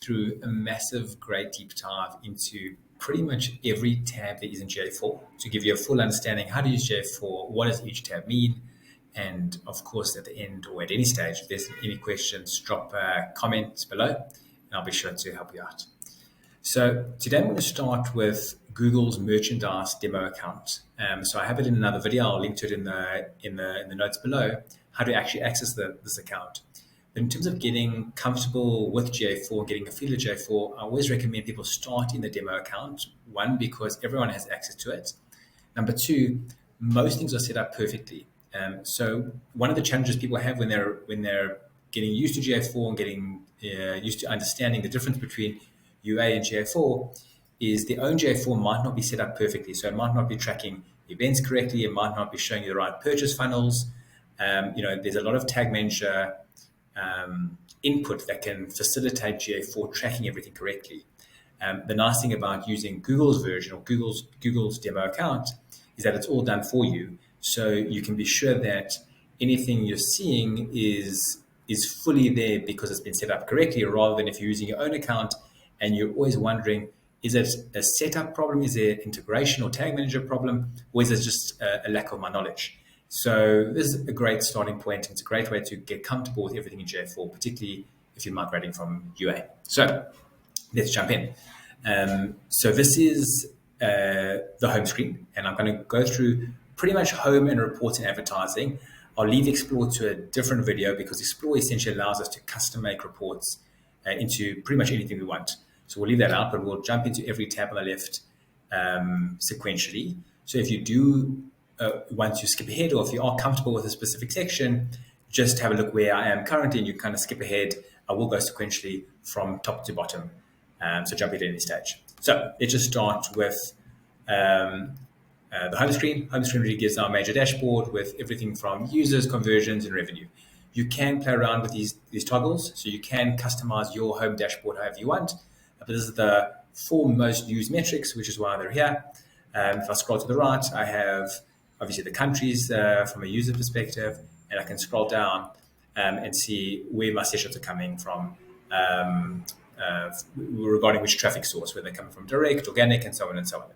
through a massive, great deep dive into pretty much every tab that is in GA4 to give you a full understanding how to use GA4, what does each tab mean, and of course at the end or at any stage, if there's any questions, drop a comment below and I'll be sure to help you out. So today I'm going to start with Google's merchandise demo account. So I have it in another video. I'll link to it in the notes below, how to actually access this account. But in terms of getting comfortable with GA4, getting a feel of GA4, I always recommend people start in the demo account. One, because everyone has access to it. Number two, most things are set up perfectly. So one of the challenges people have when they're getting used to GA4 and getting used to understanding the difference between UA and GA4 is their own GA4 might not be set up perfectly. So it might not be tracking events correctly. It might not be showing you the right purchase funnels. There's a lot of tag manager input that can facilitate GA4 tracking everything correctly. The nice thing about using Google's version or Google's demo account is that it's all done for you. So you can be sure that anything you're seeing is fully there because it's been set up correctly, rather than if you're using your own account and you're always wondering, is it a setup problem? Is there integration or tag manager problem? Or is it just a lack of my knowledge? So this is a great starting point. It's a great way to get comfortable with everything in GA4, particularly if you're migrating from UA. So let's jump in. So this is the home screen, and I'm going to go through pretty much home and reports and advertising. I'll leave Explore to a different video because Explore essentially allows us to custom make reports into pretty much anything we want. So we'll leave that out, but we'll jump into every tab on the left sequentially. So if you do want to skip ahead, or if you are comfortable with a specific section, just have a look where I am currently and you kind of skip ahead. I will go sequentially from top to bottom. So jump in at any stage. So let's just start with the home screen. Home screen really gives our major dashboard with everything from users, conversions, and revenue. You can play around with these toggles, so you can customize your home dashboard however you want. But this is the 4 most used metrics, which is why they're here. If I scroll to the right, I have obviously the countries from a user perspective, and I can scroll down and see where my sessions are coming from regarding which traffic source, where they're coming from, direct, organic, and so on and so on.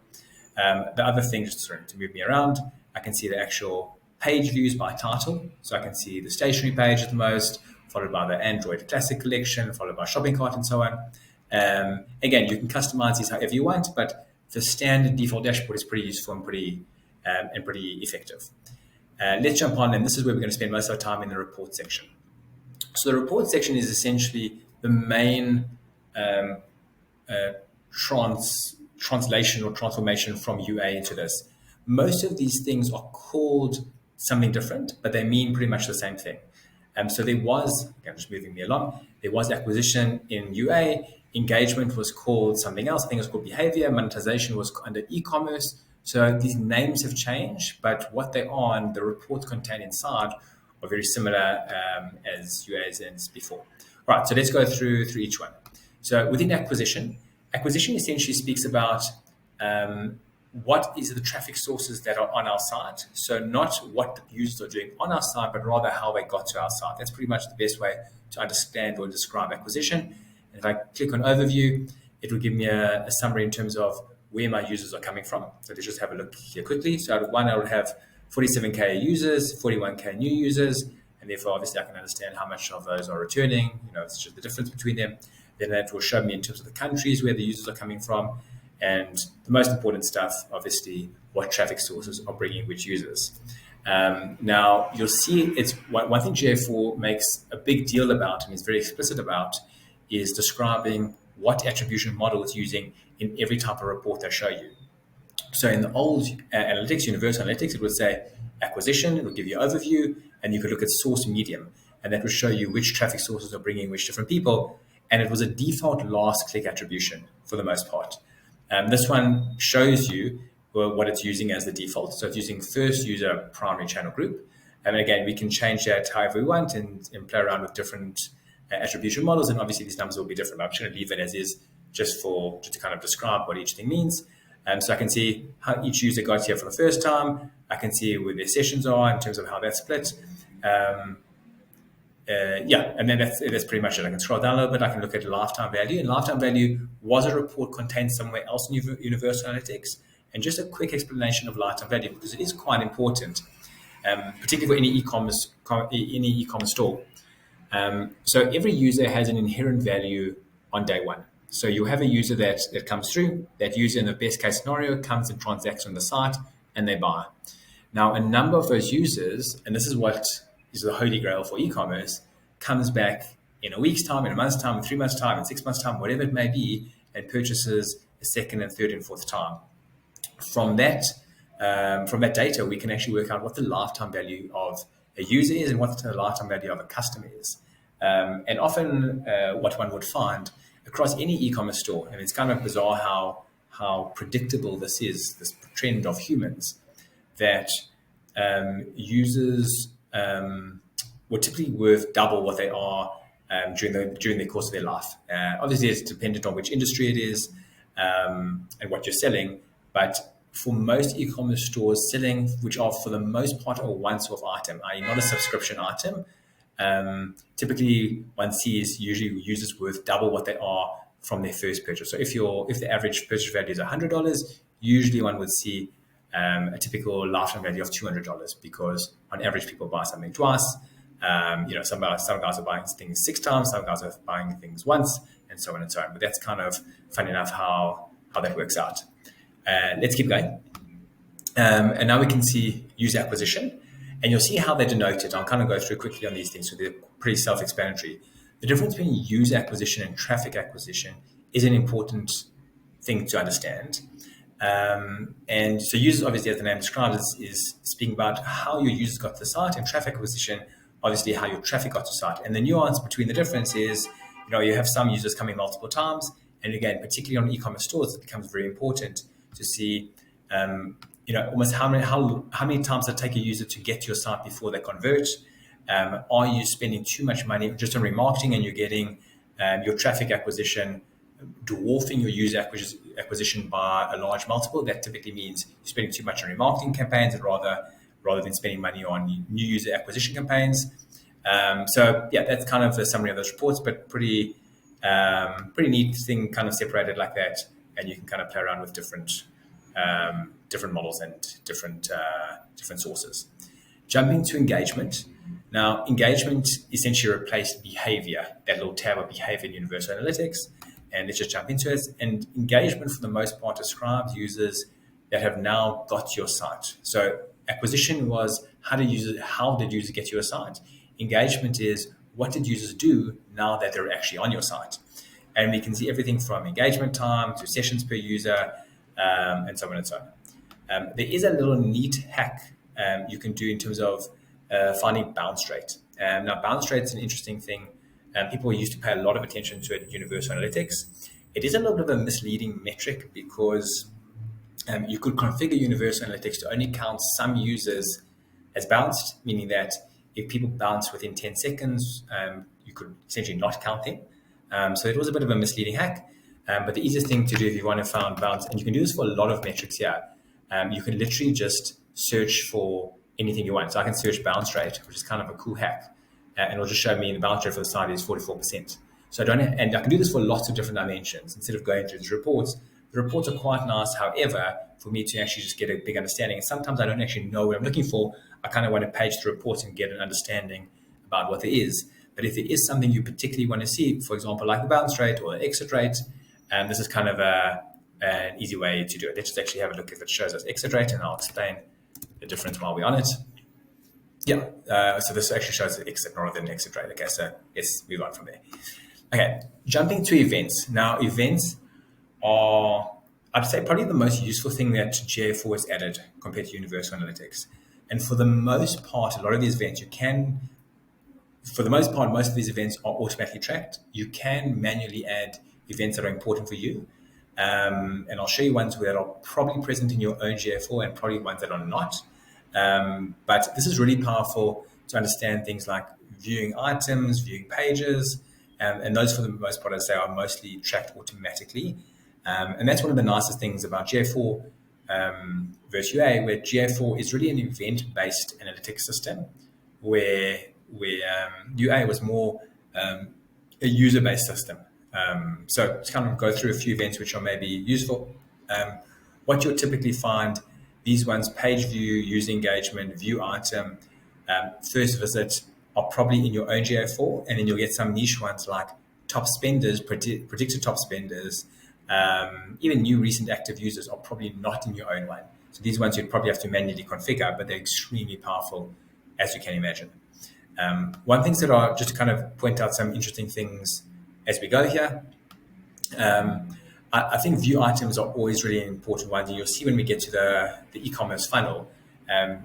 The other thing, just to move me around, I can see the actual page views by title. So I can see the stationery page at the most, followed by the Android Classic collection, followed by shopping cart, and so on. Again, you can customize these however you want, but the standard default dashboard is pretty useful and pretty effective. Let's jump on, and this is where we're going to spend most of our time in the report section. So the report section is essentially the main translation or transformation from UA into this. Most of these things are called something different, but they mean pretty much the same thing. So there was, I'm just moving me along, there was acquisition in UA, engagement was called something else, I think it was called behavior, monetization was under eCommerce. So these names have changed, but what they are and the reports contained inside are very similar as UA's and before. All right, so let's go through each one. So within acquisition essentially speaks about what is the traffic sources that are on our site. So not what the users are doing on our site, but rather how they got to our site. That's pretty much the best way to understand or describe acquisition. And if I click on overview, it will give me a summary in terms of where my users are coming from. So let's just have a look here quickly. So out of one, I would have 47K users, 41K new users, and therefore obviously I can understand how much of those are returning. It's just the difference between them. Then that will show me in terms of the countries where the users are coming from, and the most important stuff, obviously, what traffic sources are bringing which users. Now, you'll see it's one thing GA4 makes a big deal about and is very explicit about is describing what attribution model it's using in every type of report they show you. So in the old analytics, universal analytics, it would say acquisition, it would give you an overview, and you could look at source medium, and that would show you which traffic sources are bringing which different people. And it was a default last click attribution for the most part. This one shows you what it's using as the default. So it's using first user primary channel group. And again, we can change that however we want and play around with different attribution models. And obviously these numbers will be different. I'm just going to leave it as is just to kind of describe what each thing means. So I can see how each user got here for the first time. I can see where their sessions are in terms of how that's split. and then that's pretty much it. I can scroll down a little bit. I can look at lifetime value, and lifetime value was a report contained somewhere else in Universal Analytics. And just a quick explanation of lifetime value, because it is quite important, particularly for any e-commerce store. So every user has an inherent value on day one. So you have a user that comes through. That user, in the best case scenario, comes and transacts on the site, and they buy. Now, a number of those users, and this is what is the holy grail for e-commerce, comes back in a week's time, in a month's time, in 3 months' time, in 6 months' time, whatever it may be, and purchases a second and third and fourth time. From that data, we can actually work out what the lifetime value of a user is and what the lifetime value of a customer is. And often what one would find across any e-commerce store, and it's kind of bizarre how predictable this is, this trend of humans, that users were typically worth double what they are during the course of their life. Obviously, it's dependent on which industry it is and what you're selling, but for most e-commerce stores, selling, which are for the most part a once-off item, i.e. not a subscription item, typically one sees usually users worth double what they are from their first purchase. So if the average purchase value is $100, usually one would see a typical lifetime value of $200, because on average people buy something twice. Some guys are buying things 6 times, some guys are buying things once, and so on and so on. But that's kind of funny enough how that works out. Let's keep going. And now we can see user acquisition, and you'll see how they're denoted. I'll kind of go through quickly on these things, so they're pretty self-explanatory. The difference between user acquisition and traffic acquisition is an important thing to understand. And so users, obviously, as the name describes, is speaking about how your users got to the site, and traffic acquisition, obviously, how your traffic got to the site. And the nuance between the difference is, you have some users coming multiple times. And again, particularly on e-commerce stores, it becomes very important to see, almost how many times it take a user to get to your site before they convert. Are you spending too much money just on remarketing, and you're getting your traffic acquisition dwarfing your user acquisition by a large multiple? That typically means you're spending too much on remarketing campaigns, rather than spending money on new user acquisition campaigns. That's kind of the summary of those reports, but pretty neat thing, kind of separated like that, and you can kind of play around with different models and different sources. Jumping to engagement. Now, engagement essentially replaced behavior, that little tab of behavior in Universal Analytics, and let's just jump into it. And engagement, for the most part, describes users that have now got to your site. So acquisition was how did users get to your site? Engagement is what did users do now that they're actually on your site? And we can see everything from engagement time to sessions per user, and so on and so on. There is a little neat hack you can do in terms of finding bounce rate. Now, bounce rate is an interesting thing. People used to pay a lot of attention to it in Universal Analytics. It is a little bit of a misleading metric, because you could configure Universal Analytics to only count some users as bounced, meaning that if people bounce within 10 seconds, you could essentially not count them. So it was a bit of a misleading hack. But the easiest thing to do if you want to find bounce, and you can do this for a lot of metrics here, you can literally just search for anything you want. So I can search bounce rate, which is kind of a cool hack, and it'll just show me the bounce rate for the site is 44%. So I can do this for lots of different dimensions instead of going through these reports. The reports are quite nice, however, for me to actually just get a big understanding. And sometimes I don't actually know what I'm looking for. I kind of want to page the reports and get an understanding about what there is. But if there is something you particularly want to see, for example, like the bounce rate or the exit rate, this is kind of an easy way to do it. Let's just actually have a look if it shows us exit rate, and I'll explain the difference while we're on it. So this actually shows the exit rather than exit rate. Okay, so let's move on from there. Okay, jumping to events. Now, events are, I'd say, probably the most useful thing that GA4 has added compared to Universal Analytics. And for the most part, a lot of these events most of these events are automatically tracked. You can manually add events that are important for you. And I'll show you ones that are probably present in your own GA4 and probably ones that are not. But this is really powerful to understand things like viewing items, viewing pages, and those, for the most part, I'd say, are mostly tracked automatically. And that's one of the nicest things about GA4 versus UA, where GA4 is really an event-based analytics system, where UA was more a user-based system. So let's kind of go through a few events which are maybe useful. What you'll typically find, these ones, page view, user engagement, view item, first visit, are probably in your own GA4, and then you'll get some niche ones like top spenders, predicted top spenders, even new recent active users are probably not in your own one. So these ones you'd probably have to manually configure, but they're extremely powerful, as you can imagine. One thing that are, just to kind of point out some interesting things as we go here, I think view items are always really important ones. And you'll see when we get to the e-commerce funnel, I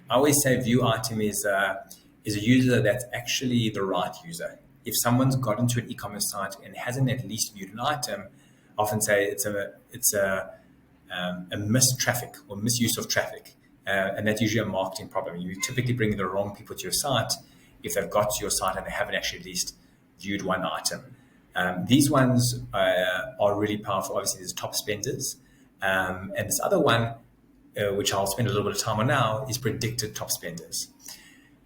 always say view item is a user that's actually the right user. If someone's got into an e-commerce site and hasn't at least viewed an item, I often say it's a missed traffic or misuse of traffic. And that's usually a marketing problem. You typically bring the wrong people to your site if they've got to your site and they haven't actually at least viewed one item. These ones are really powerful. Obviously, there's top spenders. And this other one, which I'll spend a little bit of time on now, is predicted top spenders.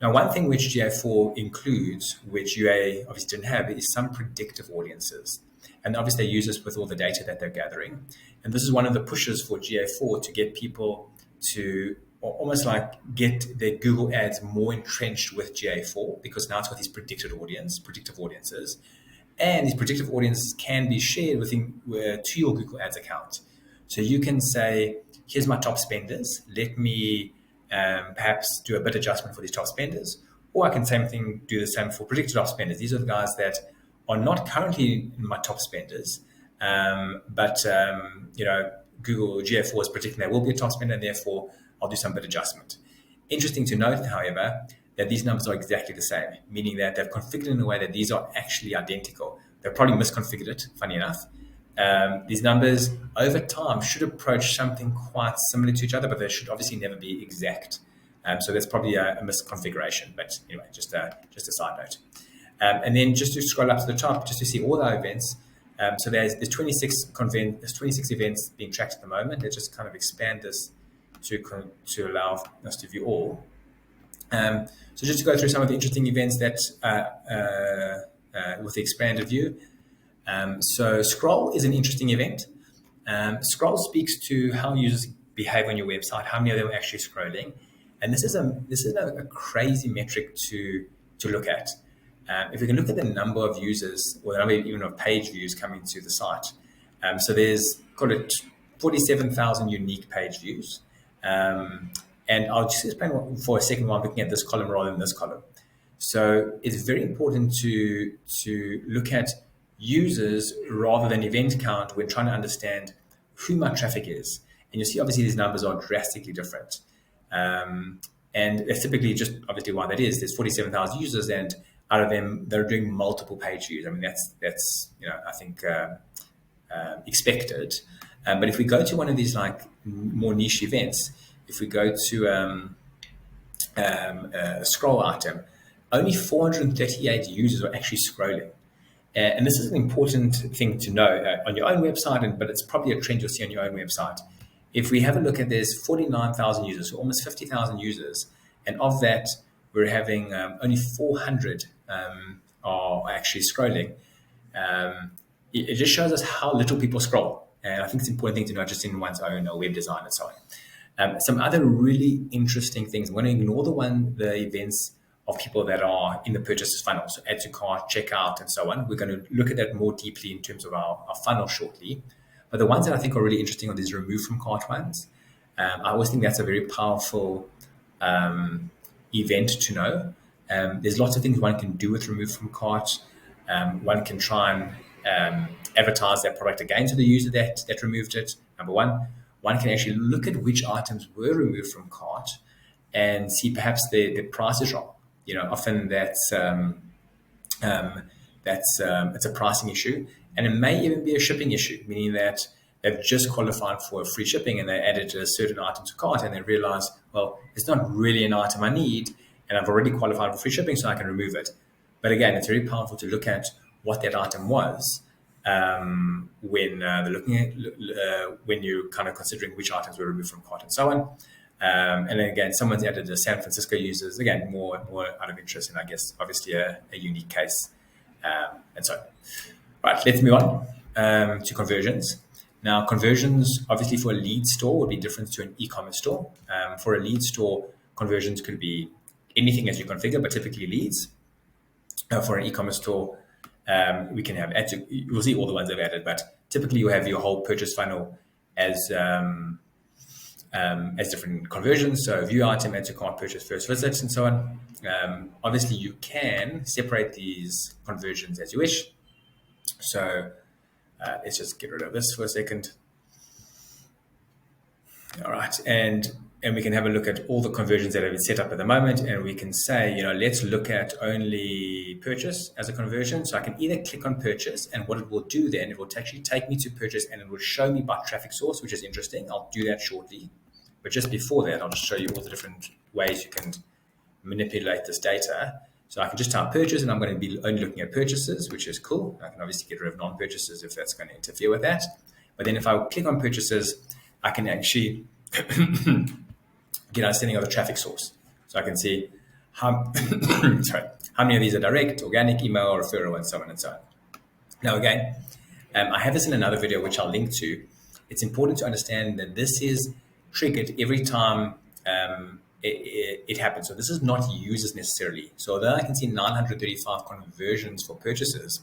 Now, one thing which GA4 includes, which UA obviously didn't have, is some predictive audiences. And obviously, they use this with all the data that they're gathering. And this is one of the pushes for GA4 to get people to almost like get their Google ads more entrenched with GA4, because now it's got these predictive audiences. And these predictive audiences can be shared to your Google Ads account. So you can say, here's my top spenders. Let me perhaps do a bit adjustment for these top spenders. Or I can do the same for predicted top spenders. These are the guys that are not currently in my top spenders, but Google GA4 is predicting they will be a top spender, and therefore I'll do some bit adjustment. Interesting to note, however, that these numbers are exactly the same, meaning that they've configured in a way that these are actually identical. They've probably misconfigured it, funny enough. These numbers over time should approach something quite similar to each other, but they should obviously never be exact. So that's probably a misconfiguration, but anyway, just a side note. And then just to scroll up to the top, just to see all our events. So there's 26 events being tracked at the moment. Let's just kind of expand this to allow us to view all. So just to go through some of the interesting events that with the expanded view. So scroll is an interesting event. Scroll speaks to how users behave on your website, how many of them are actually scrolling. And this is a crazy metric to look at. If we can look at the number of users, or the number even of page views coming to the site. So there's, call it 47,000 unique page views. And I'll just explain for a second why I'm looking at this column rather than this column. So it's very important to look at users rather than event count when trying to understand who my traffic is. And you'll see obviously these numbers are drastically different. And it's typically just obviously why that is. There's 47,000 users, and out of them, they're doing multiple page views. I mean, that's I think expected. But if we go to one of these like more niche events, if we go to a scroll item, only 438 users are actually scrolling. And this is an important thing to know on your own website, but it's probably a trend you'll see on your own website. If we have a look at, there's 49,000 users, so almost 50,000 users. And of that, we're having only 400 are actually scrolling. It just shows us how little people scroll. And I think it's an important thing to know just in one's own web design and so on. Some other really interesting things. I'm going to ignore the events of people that are in the purchases funnel, so add to cart, checkout, and so on. We're going to look at that more deeply in terms of our funnel shortly. But the ones that I think are really interesting are these remove from cart ones. I always think that's a very powerful event to know. There's lots of things one can do with remove from cart. One can try and advertise that product again to the user that removed it. Number one. One can actually look at which items were removed from cart and see perhaps the price is wrong. Often it's a pricing issue, and it may even be a shipping issue, meaning that they've just qualified for free shipping and they added a certain item to cart and they realize, well, it's not really an item I need, and I've already qualified for free shipping, so I can remove it. But again, it's very powerful to look at what that item was. When they're looking at when you're kind of considering which items were removed from cart and so on. And then again, someone's added the San Francisco users, again, more out of interest, and I guess obviously a unique case. And so, right, let's move on to conversions. Now, conversions, obviously for a lead store would be different to an e-commerce store. For a lead store, conversions could be anything as you configure, but typically leads. For an e-commerce store, we can have, you'll see all the ones I've added, but typically you have your whole purchase funnel as different conversions. So view item, add to cart, purchase, first visits, and so on. Obviously, you can separate these conversions as you wish. So let's just get rid of this for a second. All right, and we can have a look at all the conversions that have been set up at the moment, and we can say, let's look at only purchase as a conversion. So I can either click on purchase, and what it will do then, it will actually take me to purchase, and it will show me by traffic source, which is interesting. I'll do that shortly. But just before that, I'll just show you all the different ways you can manipulate this data. So I can just type purchase, and I'm going to be only looking at purchases, which is cool. I can obviously get rid of non-purchases if that's going to interfere with that. But then if I click on purchases, I can actually get an understanding of the traffic source. So I can see how many of these are direct, organic, email, referral, and so on and so on. Now, again, I have this in another video, which I'll link to. It's important to understand that this is triggered every time it happens. So this is not users necessarily. So although I can see 935 conversions for purchases,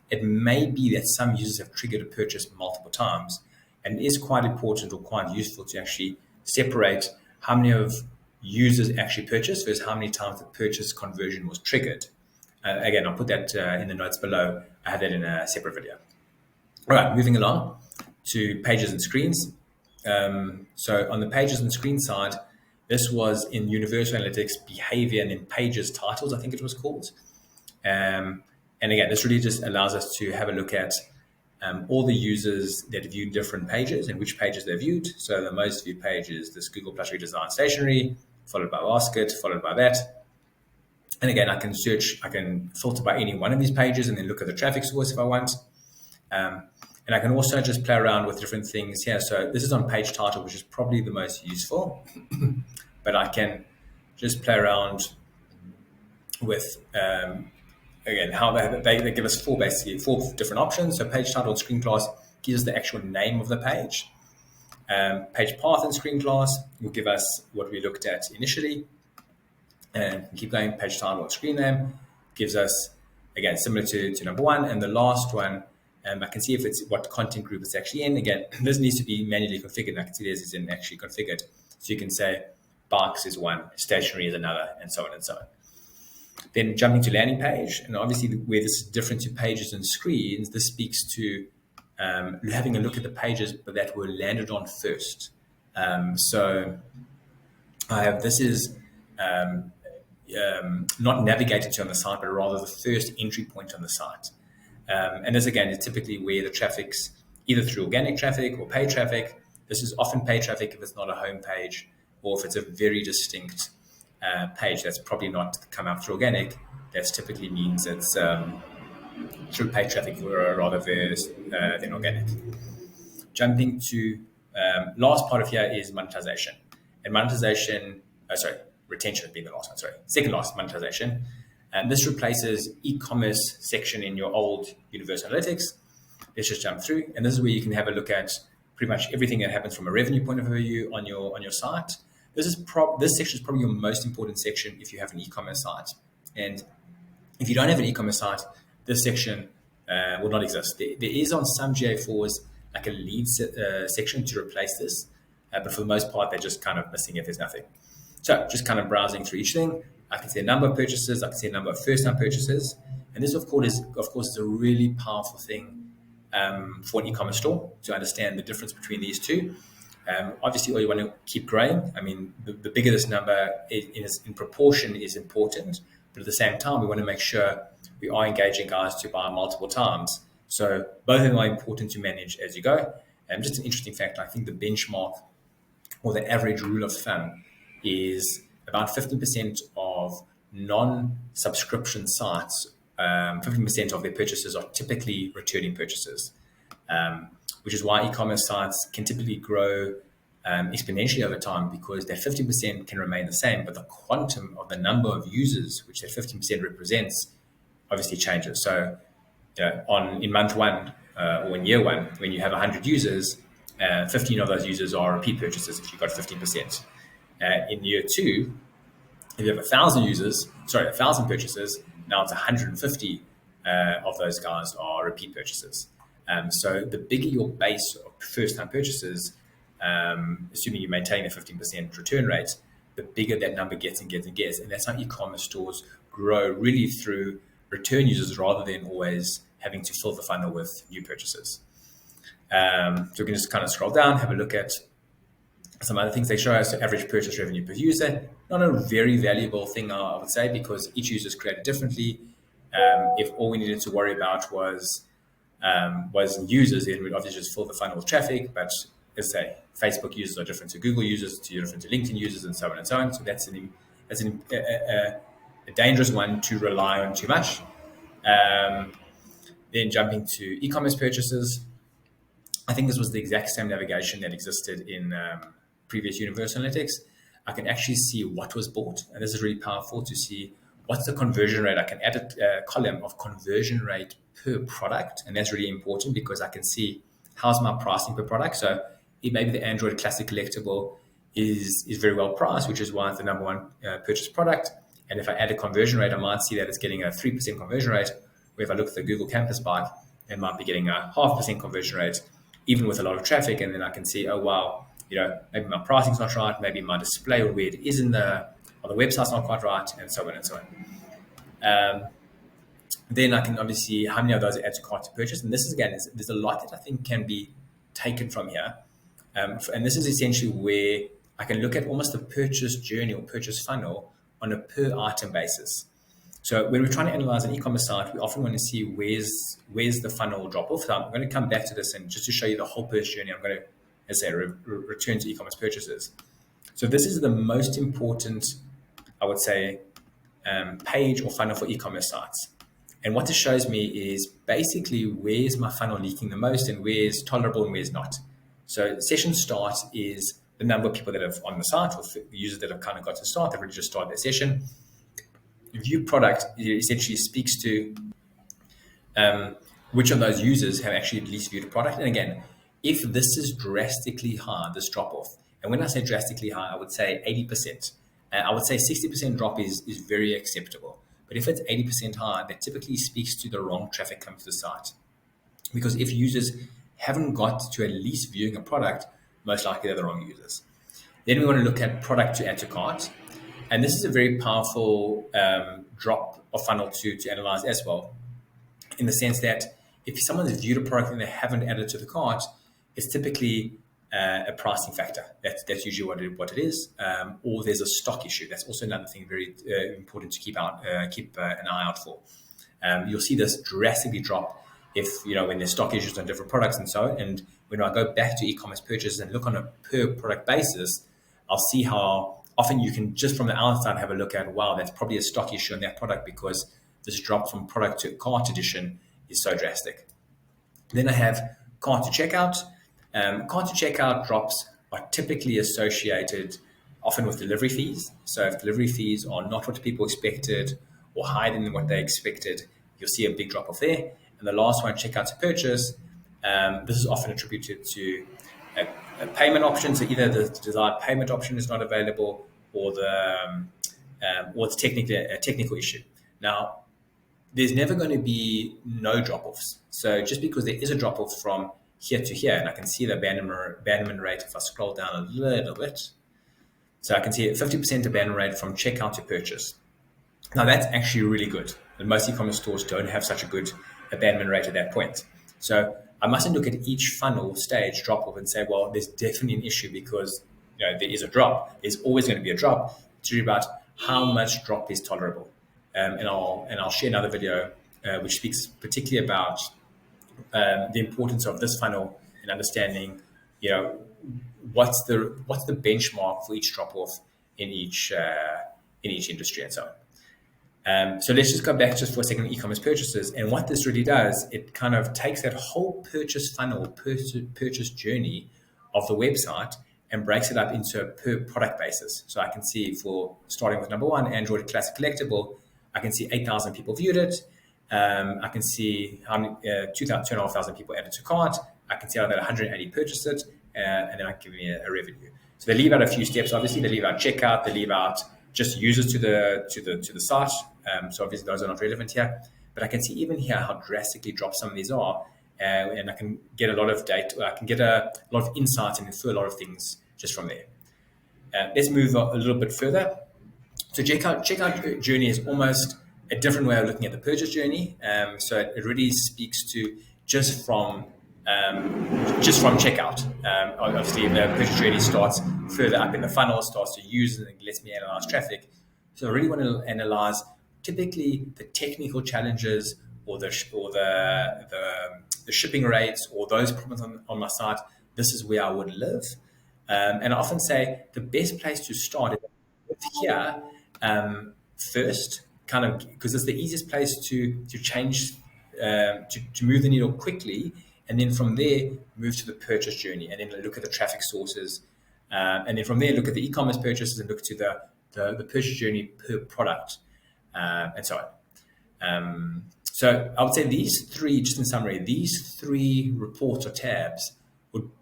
it may be that some users have triggered a purchase multiple times, and it is quite important or quite useful to actually separate how many of users actually purchased versus how many times the purchase conversion was triggered. Again, I'll put that in the notes below. I have that in a separate video. All right, moving along to pages and screens. So on the pages and screen side, this was in Universal Analytics behavior and in pages titles, I think it was called. And again, this really just allows us to have a look at all the users that viewed different pages and which pages they viewed. So the most viewed page is this Google Plus Redesign Stationery, followed by Basket, followed by that. And again, I can search, I can filter by any one of these pages and then look at the traffic source if I want. And I can also just play around with different things here. So this is on page title, which is probably the most useful. But I can just play around with, again, how they give us four different options. So page title and screen class gives us the actual name of the page. Page path and screen class will give us what we looked at initially. And keep going, page title and screen name gives us, again, similar to number one. And the last one, I can see if it's what content group it's actually in. Again, this needs to be manually configured. And I can see this is actually configured. So you can say bikes is one, stationery is another, and so on and so on. Then jumping to landing page, and obviously where this is different to pages and screens, this speaks to having a look at the pages that were landed on first. So I have, this is not navigated to on the site, but rather the first entry point on the site. And this, again, is typically where the traffic's either through organic traffic or paid traffic. This is often paid traffic if it's not a home page, or if it's a very distinct page that's probably not come out through organic. That typically means it's through paid traffic rather than organic. Jumping to last part of here is monetization. And monetization, retention being the last one, second last, monetization. And this replaces e-commerce section in your old Universal Analytics. Let's just jump through. And this is where you can have a look at pretty much everything that happens from a revenue point of view on your site. This section is probably your most important section if you have an e-commerce site. And if you don't have an e-commerce site, this section will not exist. There is on some GA4s like a lead section to replace this. But for the most part, they're just kind of missing if there's nothing. So just kind of browsing through each thing. I can see a number of purchases. I can see a number of first-time purchases. And this, of course, is a really powerful thing for an e-commerce store to understand the difference between these two. Obviously, all you want to keep growing. I mean, the bigger this number is in proportion is important. But at the same time, we want to make sure we are engaging guys to buy multiple times. So both of them are important to manage as you go. And just an interesting fact, I think the benchmark or the average rule of thumb is about 15% of non-subscription sites, 15% of their purchases are typically returning purchases, which is why e-commerce sites can typically grow exponentially over time, because that 15% can remain the same, but the quantum of the number of users which that 15% represents obviously changes. So in month one or in year one, when you have 100 users, 15 of those users are repeat purchases if you've got 15%. In year two, if you have 1,000 purchases, now it's 150 of those guys are repeat purchases. So the bigger your base of first-time purchases, assuming you maintain a 15% return rate, the bigger that number gets and gets and gets. And that's how e-commerce stores grow, really through return users rather than always having to fill the funnel with new purchases. So we can just kind of scroll down, have a look at some other things they show us. So average purchase revenue per user, not a very valuable thing, I would say, because each user is created differently. If all we needed to worry about was users, then we'd obviously just fill the funnel with traffic. But as I say, Facebook users are different to Google users, different to LinkedIn users, and so on and so on. So that's a dangerous one to rely on too much. Then jumping to e-commerce purchases, I think this was the exact same navigation that existed in previous Universal Analytics. I can actually see what was bought, and this is really powerful to see what's the conversion rate. I can add a column of conversion rate per product, and that's really important because I can see how's my pricing per product. So if maybe the Android Classic Collectible is very well priced, which is why it's the number one purchase product. And if I add a conversion rate, I might see that it's getting a 3% conversion rate. Where if I look at the Google Campus bike, it might be getting a 0.5% conversion rate, even with a lot of traffic. And then I can see, oh, wow, maybe my pricing's not right, maybe my display or where it is on the website's not quite right, and so on and so on. Then I can obviously see how many of those are add to cart to purchase. And this is, again, there's a lot that I think can be taken from here. And this is essentially where I can look at almost the purchase journey or purchase funnel on a per item basis. So when we're trying to analyze an e-commerce site, we often want to see where's the funnel drop off. So I'm going to come back to this, and just to show you the whole purchase journey, I'm going to, as I say, return to e-commerce purchases. So this is the most important, I would say, page or funnel for e-commerce sites. And what this shows me is basically where's my funnel leaking the most and where's tolerable and where's not. So session start is the number of people that are on the site, or users that have kind of got to start, they've already just started their session. View product essentially speaks to which of those users have actually at least viewed a product. And again, if this is drastically high, this drop off, and when I say drastically high, I would say 80%. I would say 60% drop is very acceptable. But if it's 80% high, that typically speaks to the wrong traffic coming to the site. Because if users haven't got to at least viewing a product, most likely they're the wrong users. Then we want to look at product to add to cart. And this is a very powerful drop of funnel to analyze as well, in the sense that if someone's viewed a product and they haven't added to the cart, it's typically a pricing factor. That's usually what it is. Or there's a stock issue. That's also another thing very important to keep an eye out for. You'll see this drastically drop if, when there's stock issues on different products and so on. And when I go back to e-commerce purchases and look on a per product basis, I'll see how often you can just from the outside have a look at, wow, that's probably a stock issue on that product because this drop from product to cart addition is so drastic. Then I have cart to checkout. Cart to checkout drops are typically associated often with delivery fees. So if delivery fees are not what people expected or higher than what they expected, you'll see a big drop off there. And the last one, checkout to purchase, this is often attributed to a payment option. So either the desired payment option is not available, or it's technically a technical issue. Now, there's never going to be no drop-offs. So just because there is a drop-off from here to here, and I can see the abandonment rate if I scroll down a little bit. So I can see a 50% abandonment rate from checkout to purchase. Now, that's actually really good. And most e-commerce stores don't have such a good abandonment rate at that point. So I mustn't look at each funnel stage drop off and say, well, there's definitely an issue because there is a drop. There's always going to be a drop. It's really about how much drop is tolerable. And I'll share another video which speaks particularly about the importance of this funnel and understanding, what's the benchmark for each drop off in each industry and so on. So let's just go back just for a second, e-commerce purchases. And what this really does, it kind of takes that whole purchase funnel, purchase journey of the website and breaks it up into a per product basis. So I can see, for starting with number one, Android Classic Collectible, I can see 8,000 people viewed it. I can see how many 2,500 people added to cart. I can see how that 180 purchased it, and then I give me a revenue. So they leave out a few steps. Obviously, they leave out checkout. They leave out just users to the site. So obviously those are not relevant here. But I can see even here how drastically dropped some of these are, and I can get a lot of data. I can get a lot of insights and infer a lot of things just from there. Let's move a little bit further. So checkout journey is almost a different way of looking at the purchase journey. So it really speaks to just from checkout. Obviously, the purchase journey starts further up in the funnel, starts to use, and it lets me analyze traffic. So I really want to analyze typically the technical challenges or the shipping rates or those problems on my site. This is where I would live. And I often say the best place to start is here first, kind of because it's the easiest place to change, to move the needle quickly. And then from there, move to the purchase journey and then look at the traffic sources. And then from there, look at the e-commerce purchases and look to the purchase journey per product, and so on. So I would say these three, just in summary, these three reports or tabs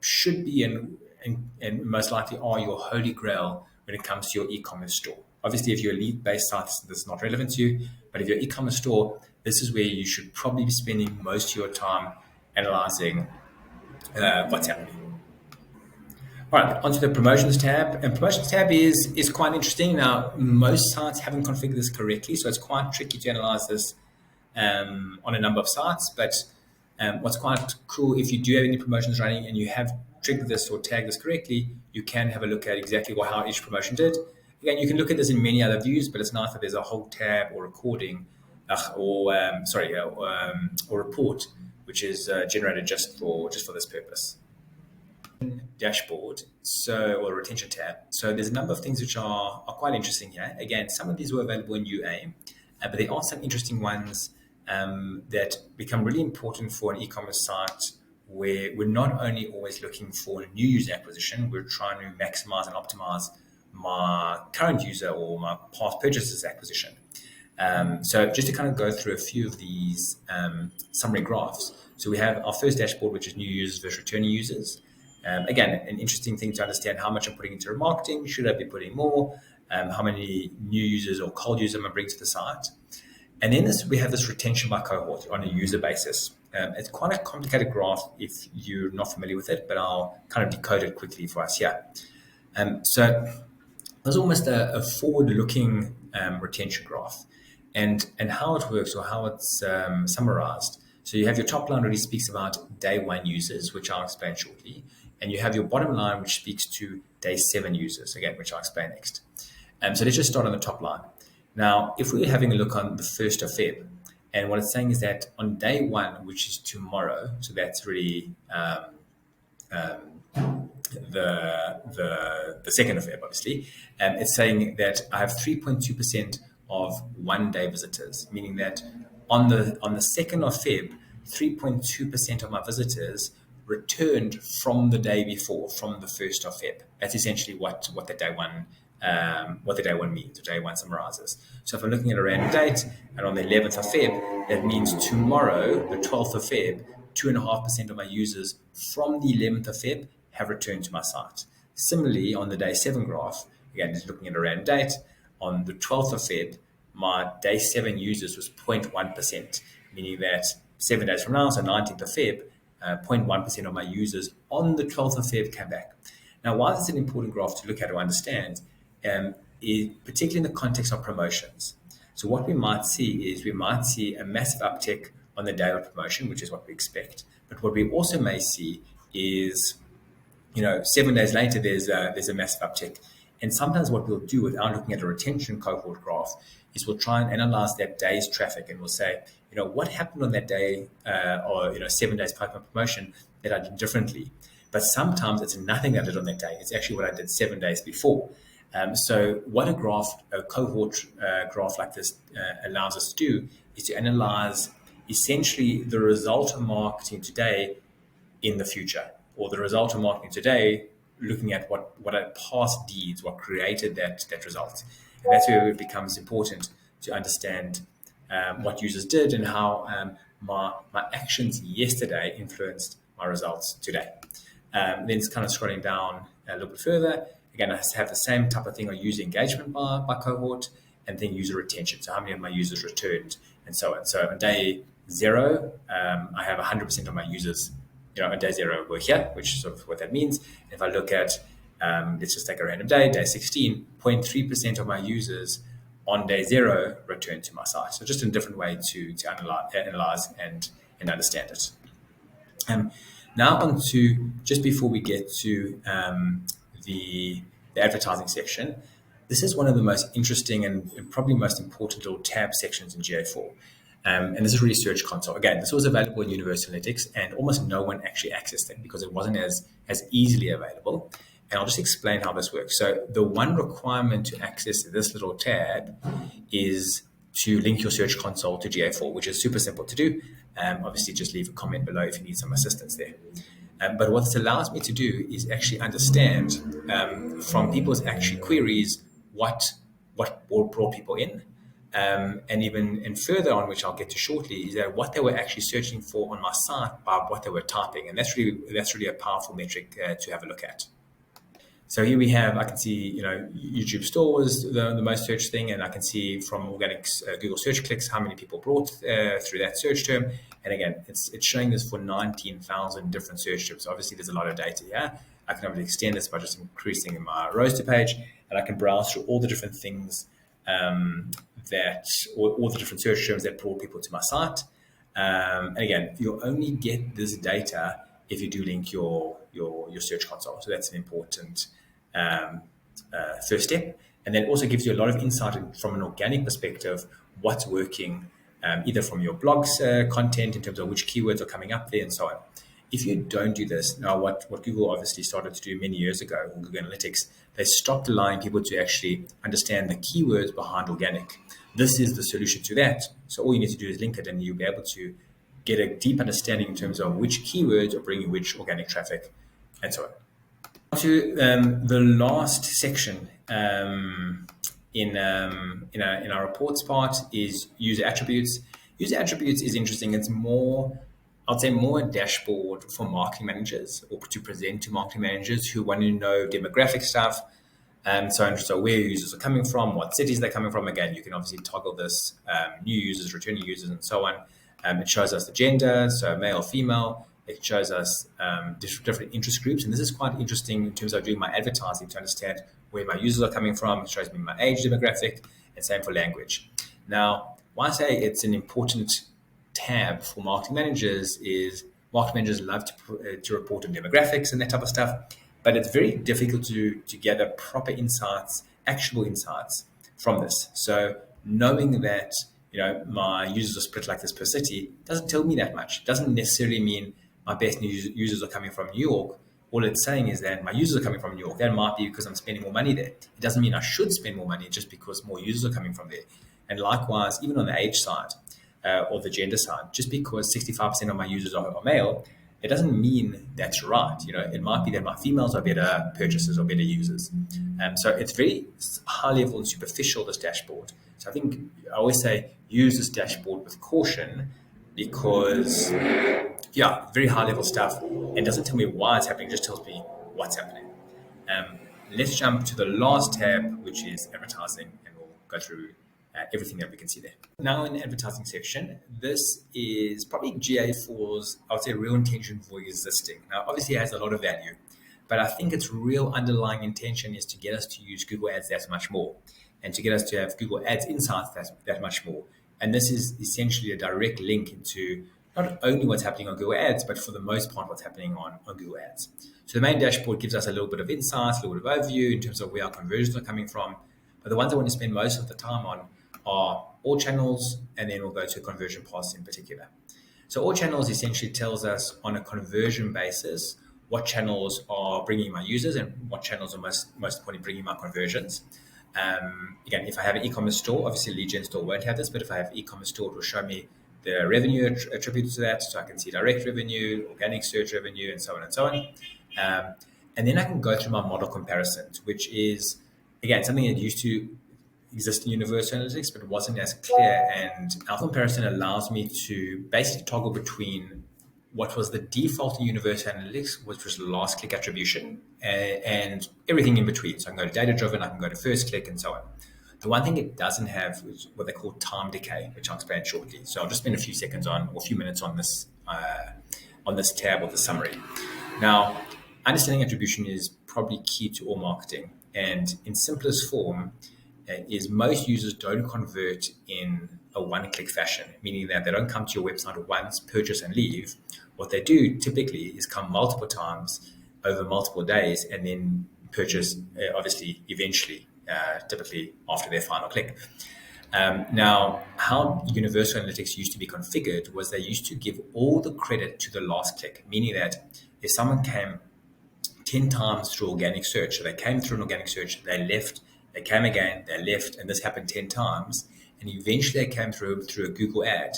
should be and most likely are your holy grail when it comes to your e-commerce store. Obviously, if you're a lead-based site, this is not relevant to you. But if you're an e-commerce store, this is where you should probably be spending most of your time analyzing what's happening. All right, onto the promotions tab. And promotions tab is quite interesting. Now, most sites haven't configured this correctly, so it's quite tricky to analyze this on a number of sites. But what's quite cool, if you do have any promotions running and you have triggered this or tagged this correctly, you can have a look at exactly how each promotion did. Again, you can look at this in many other views, but it's nice that there's a whole tab or recording or report which is generated just for this purpose. Dashboard, or retention tab. So there's a number of things which are quite interesting here. Again, some of these were available in UA, but there are some interesting ones that become really important for an e-commerce site where we're not only always looking for new user acquisition, we're trying to maximize and optimize my current user or my past purchases acquisition. So just to kind of go through a few of these summary graphs. So we have our first dashboard, which is new users versus returning users. Again, an interesting thing to understand how much I'm putting into marketing. Should I be putting more? How many new users or cold users am I bringing to the site? And then we have this retention by cohort on a user basis. It's quite a complicated graph if you're not familiar with it, but I'll kind of decode it quickly for us here. So there's almost a forward-looking retention graph, and how it works or how it's summarized. So you have your top line really speaks about day one users, which I'll explain shortly, and you have your bottom line, which speaks to day 7 users, again, which I'll explain next. So let's just start on the top line. Now, if we're having a look on the 1st of Feb, and what it's saying is that on day 1, which is tomorrow, so that's really the 2nd of Feb, obviously, it's saying that I have 3.2% of one-day visitors, meaning that on the 2nd of Feb, 3.2% of my visitors returned from the day before, from the 1st of Feb. That's essentially what the day one means, or day one summarizes. So if I'm looking at a random date, and on the 11th of Feb, that means tomorrow, the 12th of Feb, 2.5% of my users from the 11th of Feb have returned to my site. Similarly, on the day 7 graph, again, just looking at a random date, on the 12th of Feb, my day 7 users was 0.1%, meaning that 7 days from now, so 19th of Feb, 0.1% of my users on the 12th of Feb came back. Now, why is it an important graph to look at or understand, is particularly in the context of promotions. So what we might see is a massive uptick on the day of promotion, which is what we expect. But what we also may see is, 7 days later, there's a massive uptick. And sometimes what we'll do without looking at a retention cohort graph is we'll try and analyze that day's traffic, and we'll say, what happened on that day, or 7 days prior to promotion that I did differently. But sometimes it's nothing I did on that day. It's actually what I did 7 days before. So what a cohort graph like this allows us to do is to analyze essentially the result of marketing today in the future, or the result of marketing today looking at what are past deeds, what created that result. And that's where it becomes important to understand what users did and how my actions yesterday influenced my results today. Then it's kind of scrolling down a little bit further. Again, I have the same type of thing on user engagement by cohort, and then user retention. So how many of my users returned, and so on. So on day 0, I have 100% of my users, on day 0 were here, which is sort of what that means. And if I look at, let's just take a random day 16, 0.3% of my users on day 0 returned to my site. So just a different way to analyze and understand it. Now on to, just before we get to the advertising section, this is one of the most interesting and probably most important little tab sections in GA4. And this is really Search Console. Again, this was available in Universal Analytics, and almost no one actually accessed it because it wasn't as easily available. And I'll just explain how this works. So the one requirement to access this little tab is to link your Search Console to GA4, which is super simple to do. Obviously, just leave a comment below if you need some assistance there. But what this allows me to do is actually understand from people's actual queries what brought people in, and further on, which I'll get to shortly, is that what they were actually searching for on my site by what they were typing, and that's really a powerful metric to have a look at. So here we have, I can see, YouTube Store was the most searched thing, and I can see from organic Google search clicks how many people brought through that search term. And again, it's showing this for 19,000 different search terms. So obviously, there's a lot of data here. I can obviously extend this by just increasing my roster page, and I can browse through all the different things all the different search terms that brought people to my site. And again, you'll only get this data if you do link your Search Console. So that's an important first step. And then also gives you a lot of insight from an organic perspective, what's working, either from your blog's content in terms of which keywords are coming up there and so on. If you don't do this, now what Google obviously started to do many years ago, Google Analytics, they stopped allowing people to actually understand the keywords behind organic. This is the solution to that. So all you need to do is link it, and you'll be able to get a deep understanding in terms of which keywords are bringing which organic traffic, and so on. To the last section in our reports part is user attributes. User attributes is interesting. It's more, I'd say, more a dashboard for marketing managers, or to present to marketing managers who want to know demographic stuff. So where users are coming from, what cities they're coming from. Again, you can obviously toggle this, new users, returning users, and so on. It shows us the gender, so male, female. It shows us different interest groups. And this is quite interesting in terms of doing my advertising to understand where my users are coming from. It shows me my age demographic, and same for language. Now, why I say it's an important tab for marketing managers is marketing managers love to report on demographics and that type of stuff, but it's very difficult to gather proper insights, actionable insights from this. So knowing that my users are split like this per city doesn't tell me that much. It doesn't necessarily mean my best users are coming from New York. All it's saying is that my users are coming from New York. That might be because I'm spending more money there. It doesn't mean I should spend more money just because more users are coming from there. And likewise, even on the age side or the gender side, just because 65% of my users are male, it doesn't mean that's right. It might be that my females are better purchasers or better users. So it's very high level and superficial, this dashboard. So I think I always say use this dashboard with caution because, very high level stuff. It doesn't tell me why it's happening, it just tells me what's happening. Let's jump to the last tab, which is advertising, and we'll go through everything that we can see there. Now in the advertising section, this is probably GA4's, I would say, real intention for existing. Now, obviously it has a lot of value, but I think its real underlying intention is to get us to use Google Ads that much more, and to get us to have Google Ads insights that much more. And this is essentially a direct link into not only what's happening on Google Ads, but for the most part, what's happening on Google Ads. So the main dashboard gives us a little bit of insights, a little bit of overview in terms of where our conversions are coming from. But the ones I want to spend most of the time on are all channels, and then we'll go to conversion paths in particular. So all channels essentially tells us on a conversion basis what channels are bringing my users and what channels are most importantly bringing my conversions. Again, if I have an e-commerce store, obviously lead gen store won't have this, but if I have e-commerce store, it will show me the revenue attributed to that, so I can see direct revenue, organic search revenue, and so on and so on. And then I can go through my model comparisons, which is, again, something that used to exist in universal analytics, but wasn't as clear. And our comparison allows me to basically toggle between what was the default in universal analytics, which was last click attribution, and everything in between. So I can go to data driven, I can go to first click, and so on. The one thing it doesn't have is what they call time decay, which I'll explain shortly. So I'll just spend a few seconds on, or a few minutes on this tab or the summary. Now, understanding attribution is probably key to all marketing, and in simplest form, is most users don't convert in a one-click fashion, meaning that they don't come to your website once, purchase, and leave. What they do typically is come multiple times over multiple days and then purchase, obviously, eventually, typically after their final click. Now, how Universal Analytics used to be configured was they used to give all the credit to the last click, meaning that if someone came 10 times through organic search, so they came through an organic search, they left, they came again, they left, and this happened 10 times, and eventually they came through a Google ad.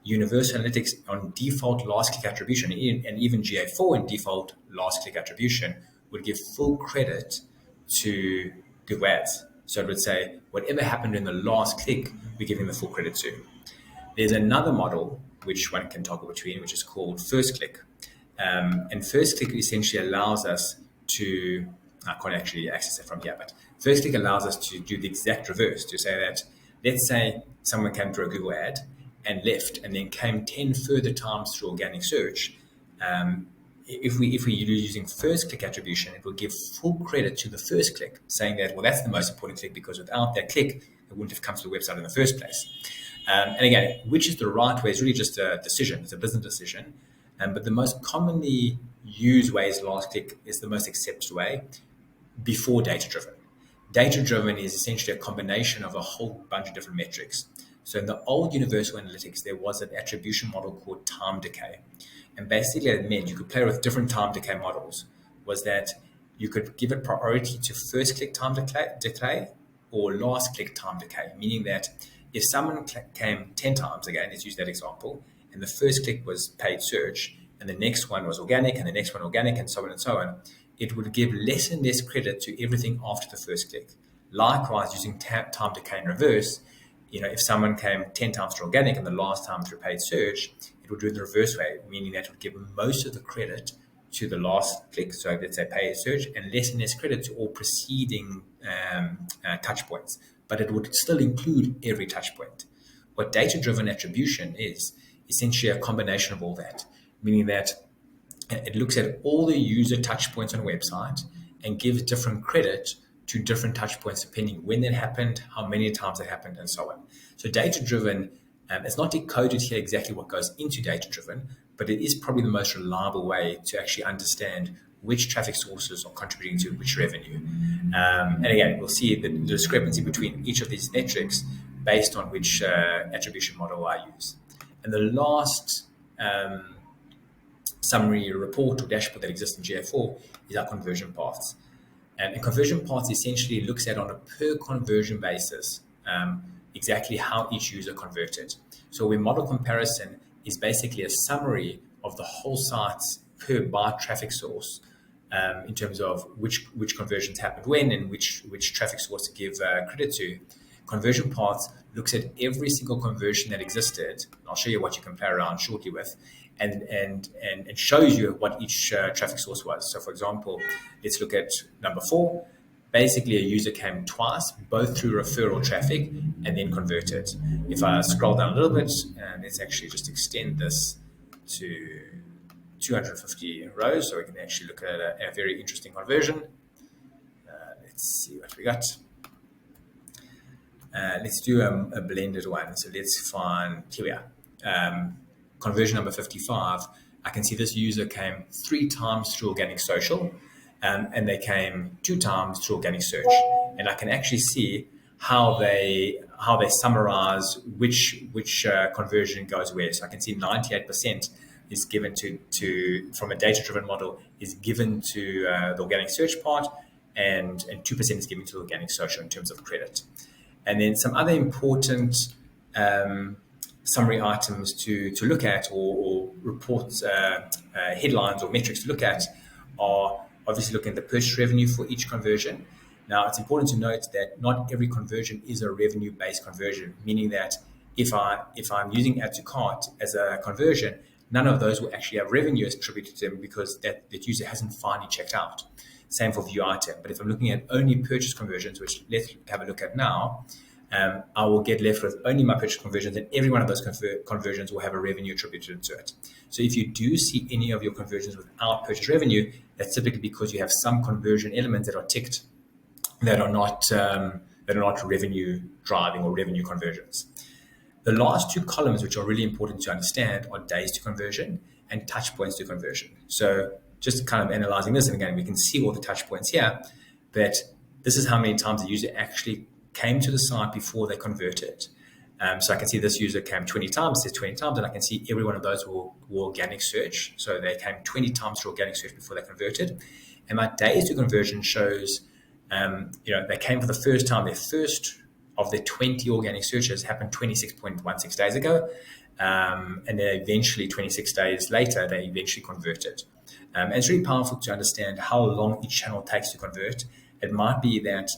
Universal Analytics on default last click attribution, and even GA4 in default last click attribution, would give full credit to Google Ads. So it would say, whatever happened in the last click, we're giving the full credit to. There's another model which one can toggle between, which is called first click. And first click essentially allows us to, I can't actually access it from here, but first click allows us to do the exact reverse, to say that, let's say someone came through a Google ad and left and then came 10 further times through organic search. If we're using first click attribution, it will give full credit to the first click, saying that, well, that's the most important click because without that click, it wouldn't have come to the website in the first place. And again, which is the right way? It's really just a decision. It's a business decision. But the most commonly used way is last click is the most accepted way before data-driven. Data-driven is essentially a combination of a whole bunch of different metrics. So in the old Universal Analytics, there was an attribution model called time decay. And basically it meant you could play with different time decay models, was that you could give it priority to first click time decay or last click time decay, meaning that if someone came 10 times, again, let's use that example, and the first click was paid search, and the next one was organic, and the next one organic, and so on and so on, it would give less and less credit to everything after the first click. Likewise, using time decay in reverse, if someone came 10 times through organic and the last time through paid search, it would do it the reverse way, meaning that it would give most of the credit to the last click, so let's say paid search, and less credit to all preceding touch points. But it would still include every touch point. What data-driven attribution is essentially a combination of all that, meaning that it looks at all the user touch points on a website and gives different credit to different touch points depending when that happened, how many times it happened, and so on. So data-driven, it's not decoded here exactly what goes into data-driven, but it is probably the most reliable way to actually understand which traffic sources are contributing to which revenue. And again, we'll see the discrepancy between each of these metrics based on which attribution model I use. And the last summary report or dashboard that exists in GA4 is our conversion paths. And conversion paths essentially looks at on a per conversion basis exactly how each user converted. So where model comparison is basically a summary of the whole site's per by traffic source in terms of which conversions happened when and which traffic source to give credit to. Conversion paths looks at every single conversion that existed. I'll show you what you can play around shortly with, and it shows you what each traffic source was. So for example, let's look at number 4. Basically, a user came twice, both through referral traffic and then converted. If I scroll down a little bit, let's actually just extend this to 250 rows so we can actually look at a very interesting conversion. Let's see what we got. Let's do a blended one. So let's find, here we are. Conversion number 55. I can see this user came 3 times through organic social, and they came 2 times through organic search. And I can actually see how they summarize which conversion goes where. So I can see 98% is given to from a data-driven model is given to the organic search part, and 2% is given to organic social in terms of credit. And then some other important summary items to look at or reports, headlines or metrics to look at are obviously looking at the purchase revenue for each conversion. Now, it's important to note that not every conversion is a revenue-based conversion, meaning that if I'm using add to cart as a conversion, none of those will actually have revenue attributed to them because that user hasn't finally checked out. Same for view item. But if I'm looking at only purchase conversions, which let's have a look at now, I will get left with only my purchase conversions, and every one of those conversions will have a revenue attributed to it. So if you do see any of your conversions without purchase revenue, that's typically because you have some conversion elements that are ticked that are not revenue driving or revenue conversions. The last two columns, which are really important to understand, are days to conversion and touch points to conversion. So just kind of analyzing this, and again, we can see all the touch points here, but this is how many times the user actually came to the site before they converted. So I can see this user came 20 times, it says 20 times, and I can see every one of those were organic search. So they came 20 times to organic search before they converted. And my days to conversion shows, they came for the first time. Their first of their 20 organic searches happened 26.16 days ago. And then eventually, 26 days later, they eventually converted. And it's really powerful to understand how long each channel takes to convert. It might be that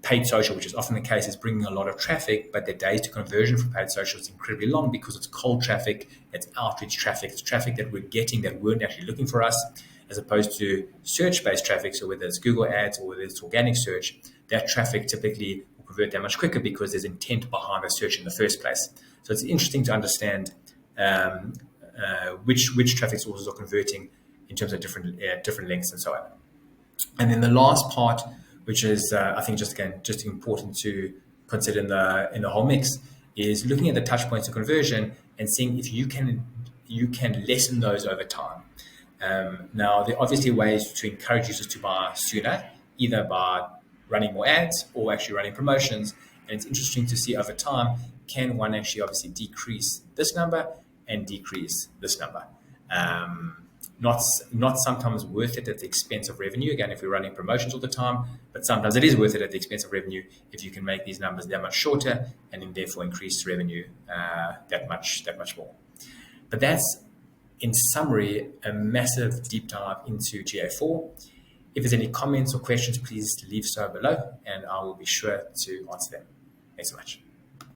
paid social, which is often the case, is bringing a lot of traffic, but the days to conversion for paid social is incredibly long because it's cold traffic, it's outreach traffic, it's traffic that we're getting that weren't actually looking for us, as opposed to search-based traffic. So whether it's Google ads or whether it's organic search, that traffic typically will convert that much quicker because there's intent behind the search in the first place. So it's interesting to understand which traffic sources are converting in terms of different lengths and so on. And then the last part, which is I think just important to consider in the whole mix, is looking at the touch points of conversion and seeing if you can lessen those over time. Now, there are obviously ways to encourage users to buy sooner, either by running more ads or actually running promotions. And it's interesting to see over time, can one actually obviously decrease this number and decrease this number? Not sometimes worth it at the expense of revenue, again, if we're running promotions all the time, but sometimes it is worth it at the expense of revenue if you can make these numbers that much shorter and then therefore increase revenue that much more. But that's, in summary, a massive deep dive into GA4. If there's any comments or questions, please leave so below and I will be sure to answer them. Thanks so much.